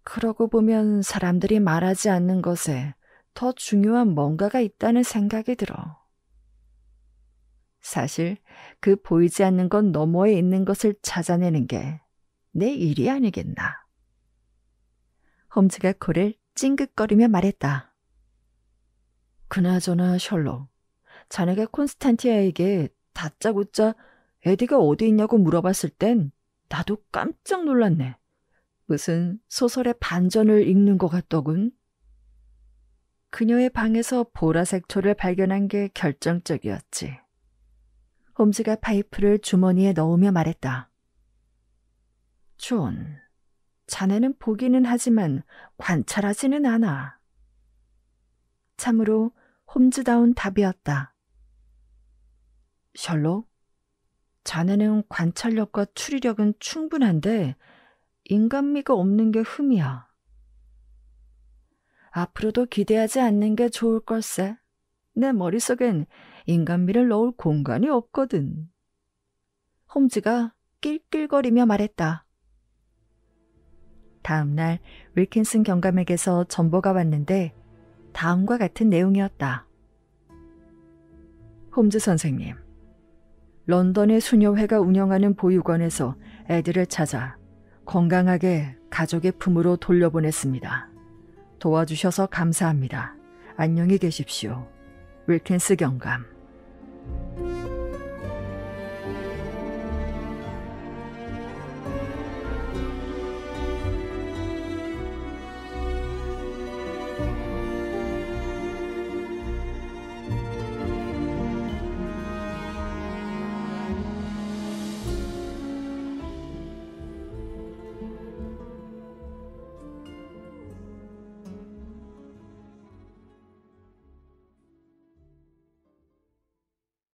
그러고 보면 사람들이 말하지 않는 것에 더 중요한 뭔가가 있다는 생각이 들어. 사실 그 보이지 않는 것 너머에 있는 것을 찾아내는 게 내 일이 아니겠나. 홈즈가 코를 찡긋거리며 말했다. 그나저나 셜록, 자네가 콘스탄티아에게 다짜고짜 에디가 어디 있냐고 물어봤을 땐 나도 깜짝 놀랐네. 무슨 소설의 반전을 읽는 것 같더군. 그녀의 방에서 보라색 초를 발견한 게 결정적이었지. 홈즈가 파이프를 주머니에 넣으며 말했다. 존, 자네는 보기는 하지만 관찰하지는 않아. 참으로 홈즈다운 답이었다. 셜록, 자네는 관찰력과 추리력은 충분한데 인간미가 없는 게 흠이야. 앞으로도 기대하지 않는 게 좋을 걸세. 내 머릿속엔 인간미를 넣을 공간이 없거든. 홈즈가 낄낄거리며 말했다. 다음 날 윌킨슨 경감에게서 전보가 왔는데 다음과 같은 내용이었다. 홈즈 선생님, 런던의 수녀회가 운영하는 보육원에서 애들을 찾아 건강하게 가족의 품으로 돌려보냈습니다. 도와주셔서 감사합니다. 안녕히 계십시오. 윌킨스 경감.